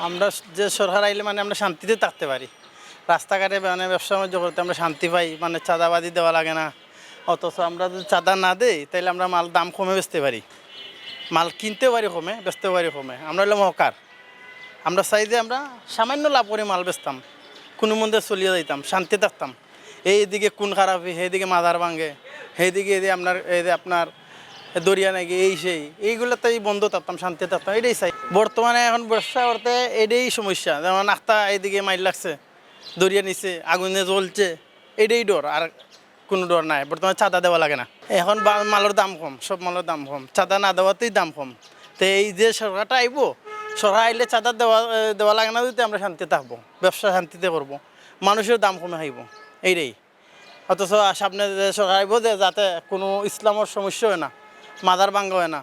আমরা যে সরকার আইলে মানে আমরা শান্তিতে থাকতে পারি, রাস্তাঘাটে মানে ব্যবসা বাণিজ্য করতে আমরা শান্তি পাই, মানে চাঁদাবাদি দেওয়া লাগে না। অথচ আমরা যদি চাঁদা না দেই তাহলে আমরা মাল দাম কমে বেচতে পারি, মাল কিনতে পারি কমে, বেচতে পারি কমে। আমরা হলাম হকার, আমরা চাই যে আমরা সামান্য লাভ করে মাল বেচতাম, কোনো মধ্যে চলিয়ে যাইতাম, শান্তি থাকতাম। এইদিকে কোন খারাপি, সেইদিকে মাজার ভাঙে, সেইদিকে এই যে আপনার দরিয়া নাকি এই সেই এইগুলোতেই বন্ধ থাকতাম, শান্তি থাকতাম, এটাই চাই। বর্তমানে এখন ব্যবসা করতে এটাই সমস্যা, যেমন আখতা এইদিকে মাইল লাগছে, দরিয়া নিচে আগুনে জ্বলছে, এটাই ডর, আর কোনো ডর নাই। বর্তমানে চাঁদা দেওয়া লাগে না, এখন মালের দাম কম, সব মালের দাম কম, চাঁদা না দেওয়াতেই দাম কম। তো এই যে সরকারটা আইব, সরকার আইলে চাঁদা দেওয়া লাগে না, যদি আমরা শান্তিতে থাকবো, ব্যবসা শান্তিতে করব, মানুষের দাম কমে খাইব, এইটাই। অথচ সামনে যে সরকার আইব যে যাতে কোনো ইসলামের সমস্যা হয় না, মাদার ভাঙ্গা হয় না,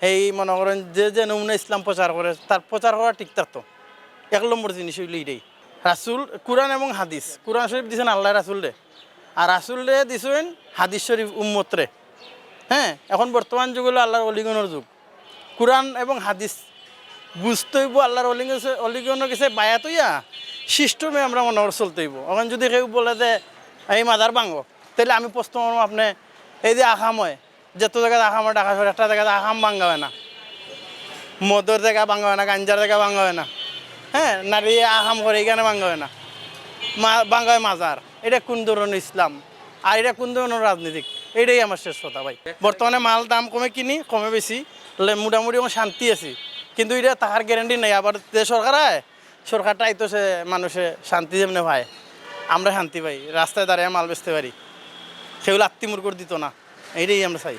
এই মনে করেন যে যে নমুনা ইসলাম প্রচার করে তার প্রচার করা ঠিক থাকতো। 1 নম্বর জিনিস হইল এটাই। রাসুল কোরআন এবং হাদিস, কোরআন শরীফ দিয়েছেন আল্লাহ রাসুল রে, আর রাসুল রে দিছেন হাদিস শরীফ উম্মত রে। হ্যাঁ, এখন বর্তমান যুগ হলো আল্লাহর অলিগণের যুগ। কোরআন এবং হাদিস বুঝতে হইব, আল্লাহর অলিগণের কাছে বায়াত হইয়া সিস্টেমে আমরা মনে করে চলতে হইব। এখন যদি কেউ বলে যে এই মাদার ভাঙ্গো, তাহলে আমি প্রশ্ন করবো আপনি এই যে আসাম হয়, যত জায়গায় আসাম হয়, ঢাকা শহরে একটা জায়গায় আসাম ভাঙ্গা হয় না, মদর জায়গা ভাঙ্গা হয় না, গাঞ্জার জায়গা ভাঙ্গা হয় না। হ্যাঁ, নারী আহাম করে এখানে ভাঙ্গা হয় না, ভাঙ্গা হয় মাজার। এটা কোন ধরনের ইসলাম, আর এটা কোন ধরনের রাজনীতিক? এটাই আমার শেষ কথা ভাই। বর্তমানে মাল দাম কমে কিনি, কমে বেশি, মোটামুটি আমার শান্তি আছি, কিন্তু এটা তাহার গ্যারান্টি নেই। আবার যে সরকার আয়, সরকারটাই তো সে মানুষে শান্তি যেমনি পায়, আমরা শান্তি পাই, রাস্তায় দাঁড়িয়ে মাল বেচতে পারি, সেগুলো আত্মীমূর্খর দিত না, এইটাই আমরা চাই।